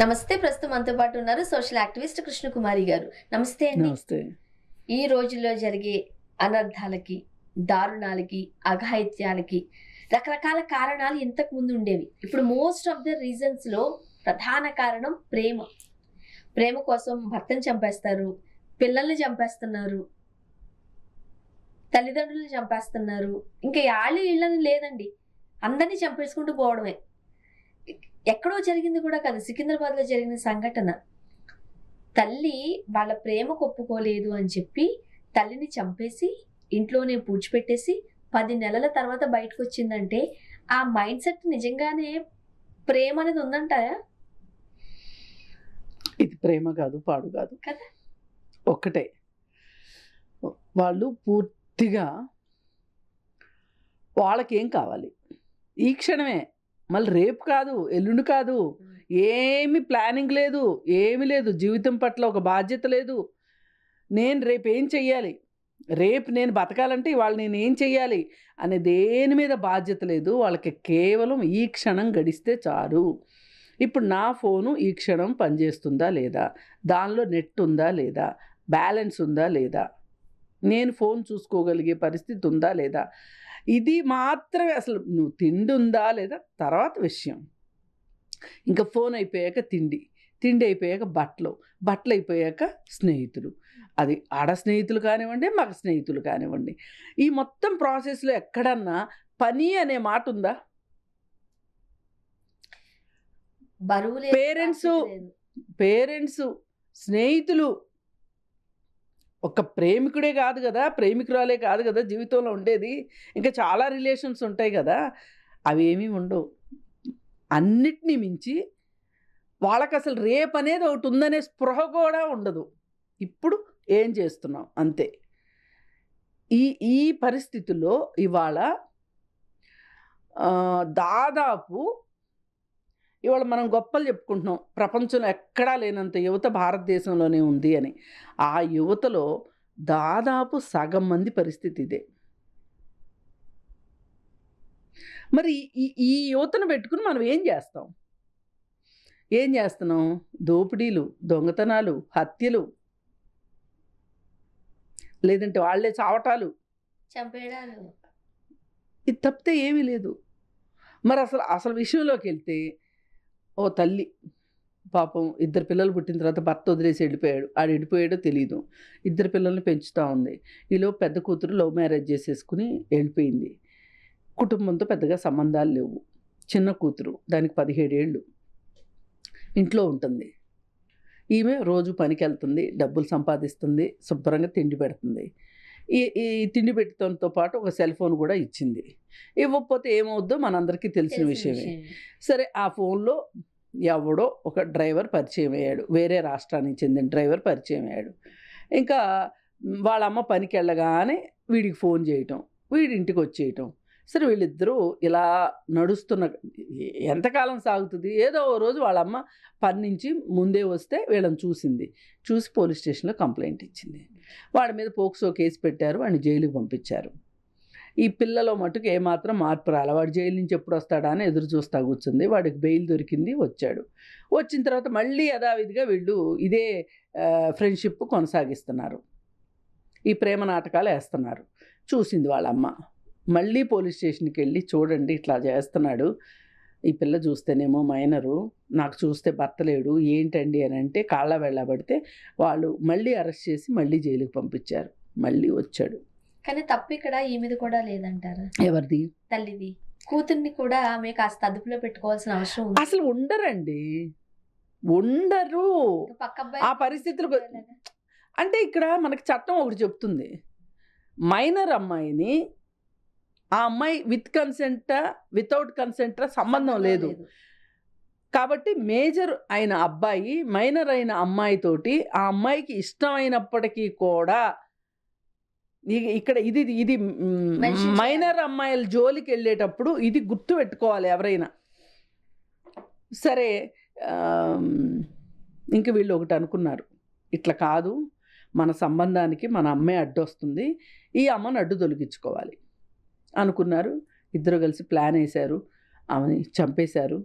నమస్తే. ప్రస్తుతం మనతో పాటు ఉన్నారు సోషల్ యాక్టివిస్ట్ కృష్ణకుమారి గారు. నమస్తే అండి. నమస్తే. ఈ రోజుల్లో జరిగే అనర్థాలకి, దారుణాలకి, అఘాయిత్యాలకి రకరకాల కారణాలు ఇంతకు ముందు ఉండేవి. ఇప్పుడు మోస్ట్ ఆఫ్ ద రీజన్స్ లో ప్రధాన కారణం ప్రేమ. ప్రేమ కోసం భర్తను చంపేస్తారు, పిల్లల్ని చంపేస్తున్నారు, తల్లిదండ్రులను చంపేస్తున్నారు. ఇంకా ఇళ్ళని లేదండి, అందరినీ చంపేసుకుంటూ పోవడమే. ఎక్కడో జరిగింది కూడా కాదు, సికింద్రాబాద్ లో జరిగిన సంఘటన. తల్లి వాళ్ళ ప్రేమకు ఒప్పుకోలేదు అని చెప్పి తల్లిని చంపేసి ఇంట్లోనే పూడ్చిపెట్టేసి 10 నెలల తర్వాత బయటకు వచ్చిందంటే ఆ మైండ్ సెట్ నిజంగానే ప్రేమ అనేది ఉందంటారా? ఇది ప్రేమ కాదు, పాడు కాదు కదా. ఒక్కటే. వాళ్ళు పూర్తిగా వాళ్ళకేం కావాలి ఈ క్షణమే, మళ్ళీ రేపు కాదు, ఎల్లుండి కాదు, ఏమి ప్లానింగ్ లేదు, ఏమి లేదు, జీవితం పట్ల ఒక బాధ్యత లేదు. నేను రేపు ఏం చెయ్యాలి, రేపు నేను బతకాలంటే ఇవాళ నేను ఏం చెయ్యాలి అనే దేని మీద బాధ్యత లేదు వాళ్ళకి. కేవలం ఈ క్షణం గడిస్తే చాలు. ఇప్పుడు నా ఫోను ఈ క్షణం పనిచేస్తుందా లేదా, దానిలో నెట్ ఉందా లేదా, బ్యాలెన్స్ ఉందా లేదా, నేను ఫోన్ చూసుకోగలిగే పరిస్థితి ఉందా లేదా, ఇది మాత్రమే. అసలు నువ్వు తిండి ఉందా లేదా తర్వాత విషయం. ఇంకా ఫోన్ అయిపోయాక తిండి, తిండి అయిపోయాక బట్టలు అయిపోయాక స్నేహితులు. అది ఆడ స్నేహితులు కానివ్వండి, మగ స్నేహితులు కానివ్వండి. ఈ మొత్తం ప్రాసెస్లో ఎక్కడన్నా పని అనే మాట ఉందా? పేరెంట్స్, స్నేహితులు, ఒక ప్రేమికుడే కాదు కదా, ప్రేమికురాలే కాదు కదా జీవితంలో ఉండేది, ఇంకా చాలా రిలేషన్స్ ఉంటాయి కదా. అవి ఏమీ ఉండవు. అన్నిటినీ మించి వాళ్ళకి అసలు రేపు అనేది ఒకటి ఉందనే స్పృహ కూడా ఉండదు. ఇప్పుడు ఏం చేస్తున్నాం అంతే. ఈ పరిస్థితుల్లో ఇవాళ దాదాపు ఇవాళ మనం గొప్పలు చెప్పుకుంటున్నాం, ప్రపంచంలో ఎక్కడా లేనంత యువత భారతదేశంలోనే ఉంది అని. ఆ యువతలో దాదాపు సగం మంది పరిస్థితి ఇదే. మరి ఈ యువతను పెట్టుకుని మనం ఏం చేస్తున్నాం? దోపిడీలు, దొంగతనాలు, హత్యలు, లేదంటే వాళ్ళే చావటాలు, చంపేయడాలు, ఇది తప్పితే ఏమీ లేదు. మరి అసలు విషయంలోకి వెళ్తే, ఓ తల్లి పాపం 2 పిల్లలు పుట్టిన తర్వాత భర్త వదిలేసి వెళ్ళిపోయాడు. వెళ్ళిపోయాడో తెలియదు. 2 పిల్లల్ని పెంచుతూ ఉంది. ఈలో పెద్ద కూతురు లవ్ మ్యారేజ్ చేసేసుకుని వెళ్ళిపోయింది. కుటుంబంతో పెద్దగా సంబంధాలు లేవు. చిన్న కూతురు, దానికి 17 ఏళ్ళు, ఇంట్లో ఉంటుంది. ఈమె రోజు పనికి వెళ్తుంది, డబ్బులు సంపాదిస్తుంది, శుభ్రంగా తిండి పెడుతుంది. ఈ తిండి పెట్టడంతో పాటు ఒక సెల్ ఫోన్ కూడా ఇచ్చింది. ఇవ్వకపోతే ఏమవుద్దో మనందరికీ తెలిసిన విషయమే. సరే, ఆ ఫోన్లో ఎవడో ఒక డ్రైవర్ పరిచయం అయ్యాడు, వేరే రాష్ట్రానికి చెందిన డ్రైవర్ పరిచయం అయ్యాడు. ఇంకా వాళ్ళ అమ్మ పనికి వెళ్ళగానే వీడికి ఫోన్ చేయటం, వీడి ఇంటికి వచ్చేయటం. సరే, వీళ్ళిద్దరూ ఇలా నడుస్తున్న ఎంతకాలం సాగుతుంది. ఏదో ఓ రోజు వాళ్ళమ్మ పని నుంచి ముందే వస్తే వీళ్ళని చూసి పోలీస్ స్టేషన్లో కంప్లైంట్ ఇచ్చింది. వాడి మీద పోక్సో కేసు పెట్టారు, వాడిని జైలుకి పంపించారు. ఈ పిల్లలో మటుకు ఏమాత్రం మార్పు రాలే. వాడు జైలు నుంచి ఎప్పుడు వస్తాడా అని ఎదురు చూస్తా కూర్చుంది. వాడికి బెయిల్ దొరికింది, వచ్చాడు. వచ్చిన తర్వాత మళ్ళీ యథావిధిగా వీళ్ళు ఇదే ఫ్రెండ్షిప్ కొనసాగిస్తున్నారు, ఈ ప్రేమ నాటకాలు వేస్తున్నారు. చూసింది వాళ్ళమ్మ. మళ్ళీ పోలీస్ స్టేషన్కి వెళ్ళి, చూడండి ఇట్లా చేస్తున్నాడు, ఈ పిల్ల చూస్తేనేమో మైనరు, నాకు చూస్తే భర్త లేడు, ఏంటండి అని అంటే కాళ్ళ వెళ్ళబడితే వాళ్ళు మళ్ళీ అరెస్ట్ చేసి మళ్ళీ జైలుకి పంపించారు. మళ్ళీ వచ్చాడు. కానీ తప్పు ఇక్కడ ఈమెది కూడా లేదంటారా? ఎవరిది? తల్లిది. కూతుర్ని కూడా ఆమె కాస్త అదుపులో పెట్టుకోవాల్సిన అవసరం ఉంది. అసలు ఉండరు. ఆ పరిస్థితులు అంటే ఇక్కడ మనకి చట్టం ఒకటి చెప్తుంది, మైనర్ అమ్మాయిని, ఆ అమ్మాయి విత్ కన్సెంటా వితౌట్ కన్సెంటా సంబంధం లేదు కాబట్టి మేజర్ అయిన అబ్బాయి మైనర్ అయిన అమ్మాయితోటి ఆ అమ్మాయికి ఇష్టమైనప్పటికీ కూడా ఇక్కడ ఇది మైనర్ అమ్మాయిల జోలికి వెళ్ళేటప్పుడు ఇది గుర్తు పెట్టుకోవాలి ఎవరైనా సరే. ఇంక వీళ్ళు ఒకటి అనుకున్నారు, ఇట్లా కాదు, మన సంబంధానికి మన అమ్మాయి అడ్డొస్తుంది, ఈ అమ్మని అడ్డు తొలగించుకోవాలి అనుకున్నారు. ఇద్దరు కలిసి ప్లాన్ వేశారు, ఆమెని చంపేశారు.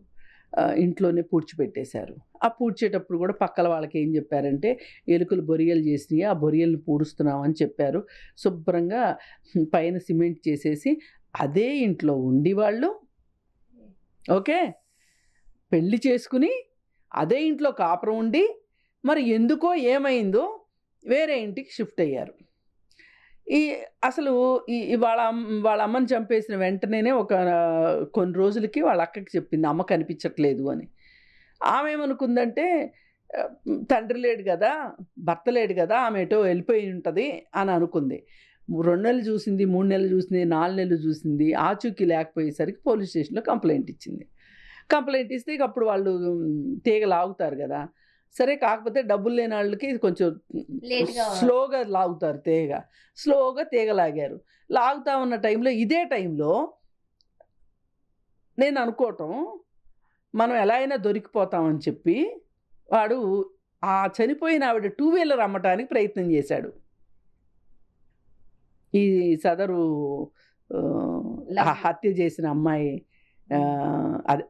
ఇంట్లోనే పూడ్చిపెట్టేశారు. ఆ పూడ్చేటప్పుడు కూడా పక్కల వాళ్ళకి ఏం చెప్పారంటే, ఎలుకలు బొరియలు చేసినాయి, ఆ బొరియల్ని పూడుస్తున్నామని చెప్పారు. శుభ్రంగా పైన సిమెంట్ చేసేసి అదే ఇంట్లో ఉండి వాళ్ళు ఓకే పెళ్లి చేసుకుని అదే ఇంట్లో కాపురం ఉండి మరి ఎందుకో ఏమైందో వేరే ఇంటికి షిఫ్ట్ అయ్యారు. ఈ అసలు వాళ్ళ అమ్మని చంపేసిన వెంటనే కొన్ని రోజులకి వాళ్ళ అక్కకి చెప్పింది అమ్మ కనిపించట్లేదు అని. ఆమె ఏమనుకుందంటే తండ్రి లేడు కదా, భర్త లేడు కదా, ఆమె ఎటో వెళ్ళిపోయి ఉంటుంది అని అనుకుంది. 2 నెలలు చూసింది, 3 నెలలు చూసింది, 4 నెలలు చూసింది, ఆచూకీ లేకపోయేసరికి పోలీస్ స్టేషన్లో కంప్లైంట్ ఇచ్చింది. కంప్లైంట్ ఇస్తే ఇక అప్పుడు వాళ్ళు తీగ లాగుతారు కదా. సరే కాకపోతే డబ్బులు లేని వాళ్ళకి కొంచెం స్లోగా లాగుతారు తీగ. స్లోగా తీగ లాగారు. లాగుతా ఉన్న టైంలో ఇదే టైంలో నేను అనుకోవటం మనం ఎలా అయినా దొరికిపోతామని చెప్పి వాడు ఆ చనిపోయిన ఆవిడ 2 వీలర్ అమ్మటానికి ప్రయత్నం చేశాడు. ఈ సదరు హత్య చేసిన అమ్మాయి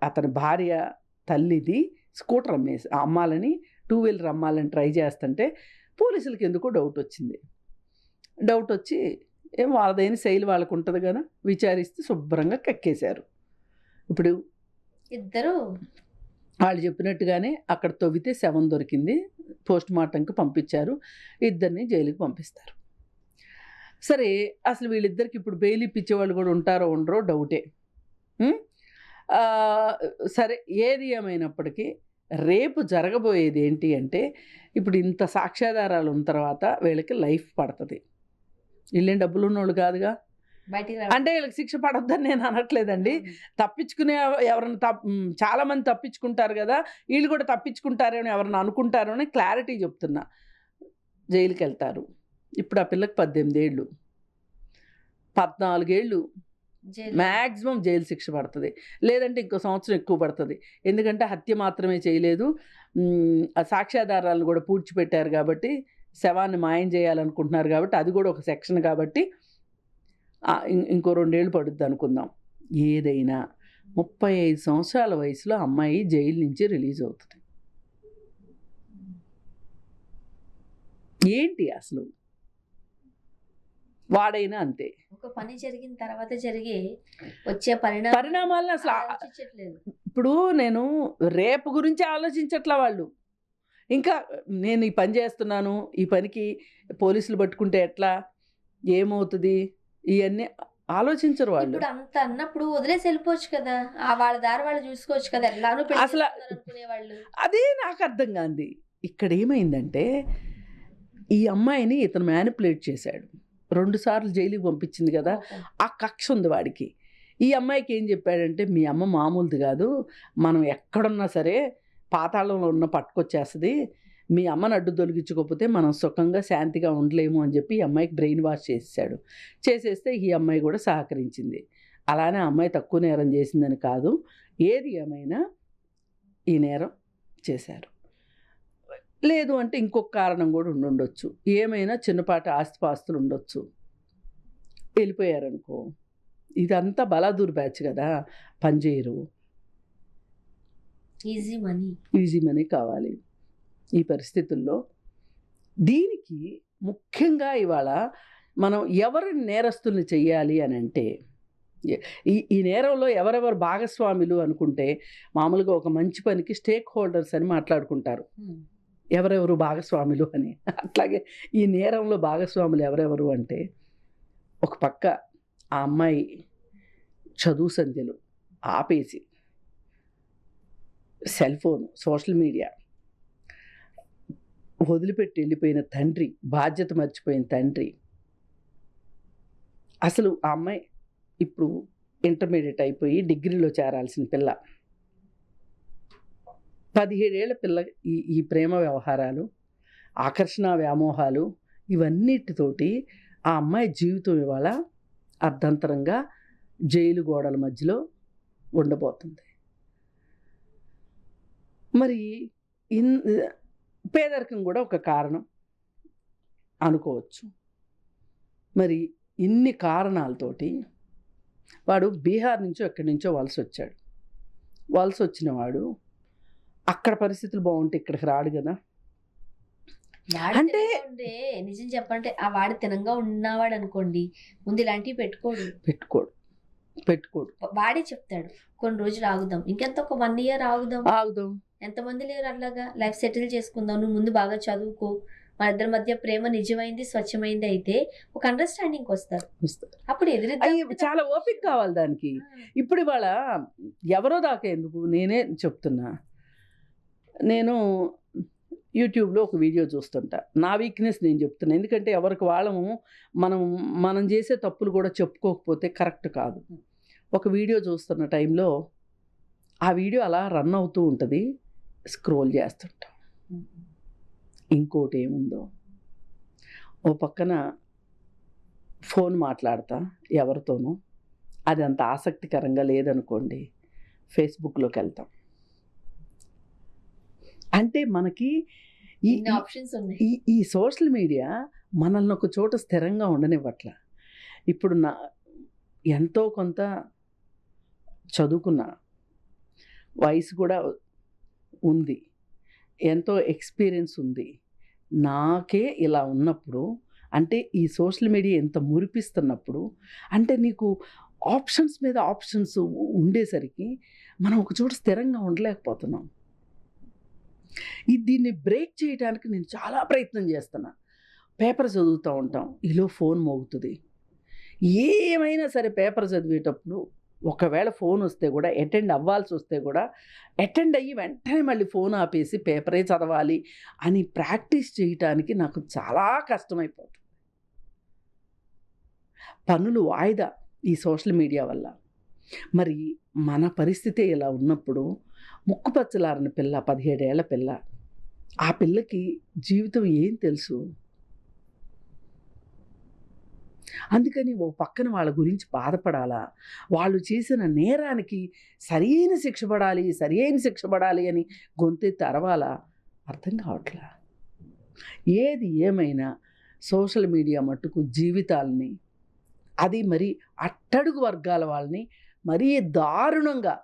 అతని భార్య తల్లిది స్కూటర్ అమ్మాలని 2 వీలర్ అమ్మాలని ట్రై చేస్తుంటే పోలీసులకి ఎందుకో డౌట్ వచ్చింది. డౌట్ వచ్చి ఏం వాళ్ళదైన శైలి వాళ్ళకు ఉంటుంది కదా, విచారిస్తే శుభ్రంగా కక్కేశారు. ఇప్పుడు ఇద్దరు వాళ్ళు చెప్పినట్టుగానే అక్కడ తవ్వితే శవం దొరికింది, పోస్ట్ మార్టంకి పంపించారు, ఇద్దరిని జైలుకి పంపిస్తారు. సరే అసలు వీళ్ళిద్దరికి ఇప్పుడు బెయిల్ ఇప్పించేవాళ్ళు కూడా ఉంటారో ఉండరో డౌటే. సరే ఏది ఏమైనప్పటికీ రేపు జరగబోయేది ఏంటి అంటే, ఇప్పుడు ఇంత సాక్ష్యాధారాలు ఉన్న తర్వాత వీళ్ళకి లైఫ్ పడుతుంది. వీళ్ళేం డబ్బులు ఉన్నోళ్ళు కాదుగా, అంటే వీళ్ళకి శిక్ష పడొద్దని నేను అనట్లేదండి. తప్పించుకునే ఎవరైనా చాలామంది తప్పించుకుంటారు కదా, వీళ్ళు కూడా తప్పించుకుంటారేమో ఎవరైనా అనుకుంటారో అని క్లారిటీ చెప్తున్నా. జైలుకి వెళ్తారు. ఇప్పుడు ఆ పిల్లకి 18 ఏళ్ళు, 14 ఏళ్ళు మ్యాక్సిమం జైలు శిక్ష పడుతుంది, లేదంటే ఇంకో సంవత్సరం ఎక్కువ పడుతుంది. ఎందుకంటే హత్య మాత్రమే చేయలేదు, ఆ సాక్ష్యాధారాలను కూడా పూడ్చిపెట్టారు కాబట్టి, శవాన్ని మాయం చేయాలనుకుంటున్నారు కాబట్టి అది కూడా ఒక సెక్షన్ కాబట్టి ఇంకో 2 ఏళ్ళు పడుద్ది అనుకుందాం. ఏదైనా 35 సంవత్సరాల వయసులో అమ్మాయి జైలు నుంచి రిలీజ్ అవుతుంది. ఏంటి అసలు వాడైనా అంతే. ఒక పని జరిగిన తర్వాత జరిగే వచ్చే పరిణామాలను అసలు ఇప్పుడు నేను రేపు గురించి ఆలోచించట్లా వాళ్ళు. ఇంకా నేను ఈ పని చేస్తున్నాను, ఈ పనికి పోలీసులు పట్టుకుంటే ఎట్లా, ఏమవుతుంది, ఇవన్నీ ఆలోచించరు వాళ్ళు. ఇప్పుడు అంత అన్నప్పుడు వదిలేసి వెళ్ళిపోవచ్చు కదా, వాళ్ళ దారి వాళ్ళు చూసుకోవచ్చు కదా, ఎలానో అసలు అనుకునేవాళ్ళు. అదే నాకు అర్థం కాంది. ఇక్కడ ఏమైందంటే ఈ అమ్మాయిని ఇతను మ్యానిపులేట్ చేశాడు. 2 సార్లు జైలుకి పంపించింది కదా, ఆ కక్ష ఉంది వాడికి. ఈ అమ్మాయికి ఏం చెప్పాడంటే, మీ అమ్మ మామూలుది కాదు, మనం ఎక్కడున్నా సరే పాతాళంలో ఉన్న పట్టుకొచ్చేస్తుంది, మీ అమ్మని అడ్డు తొలగించుకోకపోతే మనం సుఖంగా శాంతిగా ఉండలేము అని చెప్పి ఈ అమ్మాయికి బ్రెయిన్ వాష్ చేసేస్తే ఈ అమ్మాయి కూడా సహకరించింది. అలానే అమ్మాయి తక్కువ నేరం చేసిందని కాదు, ఏది ఏమైనా ఈ నేరం చేశారు. లేదు అంటే ఇంకొక కారణం కూడా ఉండొచ్చు, ఏమైనా చిన్నపాటి ఆస్తిపాస్తులు ఉండొచ్చు, వెళ్ళిపోయారనుకో. ఇదంతా బలాదూర్ బ్యాచ్ కదా, పనిచేయరు, ఈజీ మనీ కావాలి. ఈ పరిస్థితుల్లో దీనికి ముఖ్యంగా ఇవాళ మనం ఎవరిని నేరస్తుల్ని చెయ్యాలి అని అంటే, ఈ నేరంలో ఎవరెవరు భాగస్వాములు అనుకుంటే మామూలుగా ఒక మంచి పనికి స్టేక్ హోల్డర్స్ అని మాట్లాడుకుంటారు, ఎవరెవరు భాగస్వాములు అని. అట్లాగే ఈ నేరంలో భాగస్వాములు ఎవరెవరు అంటే, ఒక పక్క ఆ అమ్మాయి చదువు సంధ్యలు ఆపేసి సెల్ ఫోన్, సోషల్ మీడియా వదిలిపెట్టి వెళ్ళిపోయిన తండ్రి, బాధ్యత మర్చిపోయిన తండ్రి. అసలు ఆ అమ్మాయి ఇప్పుడు ఇంటర్మీడియట్ అయిపోయి డిగ్రీలో చేరాల్సిన పిల్ల, 17 ఏళ్ల పిల్ల. ఈ ప్రేమ వ్యవహారాలు, ఆకర్షణ వ్యామోహాలు, ఇవన్నిటితోటి ఆ అమ్మాయి జీవితం ఇవాళ అర్ధంతరంగా జైలు గోడల మధ్యలో ఉండబోతుంది. మరి పేదరికం కూడా ఒక కారణం అనుకోవచ్చు. మరి ఇన్ని కారణాలతోటి వాడు బీహార్ నుంచో ఎక్కడి నుంచో వలస వచ్చాడు. వలస వచ్చినవాడు అక్కడ పరిస్థితులు బాగుంటే ఇక్కడికి రాడు కదా. వాడు అంటే తినంగా ఉండే, నిజం చెప్పంటే ఆ వాడు తినంగా ఉన్నవాడు అనుకోండి, ముందు ఇలాంటివి పెట్టుకోడు. పెట్టుకోడు వాడే చెప్తాడు కొన్ని రోజులు ఆగుదాం, ఇంకెంత ఒక 1 year ఆగుదాం, ఆగుదాం. ఎంతమంది లేరు అట్లాగా, లైఫ్ సెటిల్ చేసుకుందాం, నువ్వు ముందు బాగా చదువుకో, మన ఇద్దరి మధ్య ప్రేమ నిజమైంది స్వచ్ఛమైంది అయితే ఒక అండర్స్టాండింగ్ వస్తారు. అప్పుడు చాలా ఓపిక కావాలి దానికి. ఇప్పుడు ఇవాళ ఎవరో దాకా ఎందుకు, నేనే చెప్తున్నా, నేను యూట్యూబ్లో ఒక వీడియో చూస్తుంటా, నా వీక్నెస్ నేను చెప్తున్నా. ఎందుకంటే ఎవరికి వాళ్ళము మనం చేసే తప్పులు కూడా చెప్పుకోకపోతే కరెక్ట్ కాదు. ఒక వీడియో చూస్తున్న టైంలో ఆ వీడియో అలా రన్ అవుతూ ఉంటుంది, స్క్రోల్ చేస్తుంటాం. ఇంకోటి ఏముందో, ఓ పక్కన ఫోన్ మాట్లాడతా ఎవరితోనూ, అది అంత ఆసక్తికరంగా లేదనుకోండి, ఫేస్బుక్లోకి వెళ్తాం. అంటే మనకి ఆప్షన్స్ ఉన్నాయి. ఈ సోషల్ మీడియా మనల్ని ఒక చోట స్థిరంగా ఉండనివ్వట్ల. ఇప్పుడు ఎంతో కొంత చదువుకున్న వయసు కూడా ఉంది, ఎంతో ఎక్స్పీరియన్స్ ఉంది. నాకే ఇలా ఉన్నప్పుడు, అంటే ఈ సోషల్ మీడియా ఎంత మురిపిస్తున్నప్పుడు, అంటే నీకు ఆప్షన్స్ మీద ఆప్షన్స్ ఉండేసరికి మనం ఒక చోట స్థిరంగా ఉండలేకపోతున్నాం. దీన్ని బ్రేక్ చేయడానికి నేను చాలా ప్రయత్నం చేస్తున్నా. పేపర్ చదువుతూ ఉంటాం, ఈలో ఫోన్ మోగుతుంది. ఏమైనా సరే పేపర్ చదివేటప్పుడు ఒకవేళ ఫోన్ వస్తే కూడా, అటెండ్ అవ్వాల్సి వస్తే కూడా అటెండ్ అయ్యి వెంటనే మళ్ళీ ఫోన్ ఆపేసి పేపరే చదవాలి అని ప్రాక్టీస్ చేయటానికి నాకు చాలా కష్టమైపోతుంది. పనులు వాయిదా ఈ సోషల్ మీడియా వల్ల. మరి మన పరిస్థితి ఇలా ఉన్నప్పుడు, ముక్కుపచ్చలారని పిల్ల, 17 ఏళ్ల పిల్ల, ఆ పిల్లకి జీవితం ఏం తెలుసు? అందుకని ఓ పక్కన వాళ్ళ గురించి బాధపడాలా, వాళ్ళు చేసిన నేరానికి సరైన శిక్ష పడాలి అని గొంతెత్తి అరవాలా, అర్థం కావట్లా. ఏది ఏమైనా సోషల్ మీడియా మట్టుకు జీవితాలని, అది మరి అట్టడుగు వర్గాల వాళ్ళని మరీ దారుణంగా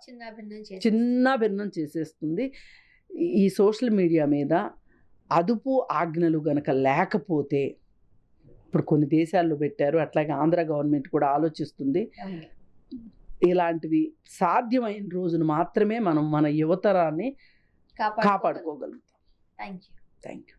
చిన్న భిన్నం చేసేస్తుంది. ఈ సోషల్ మీడియా మీద అదుపు ఆజ్ఞలు గనక లేకపోతే, ఇప్పుడు కొన్ని దేశాల్లో పెట్టారు, అట్లాగే ఆంధ్ర గవర్నమెంట్ కూడా ఆలోచిస్తుంది. ఇలాంటివి సాధ్యమైన రోజున మాత్రమే మనం మన యువతరాన్ని కాపాడుకోగలుగుతాం. Thank you.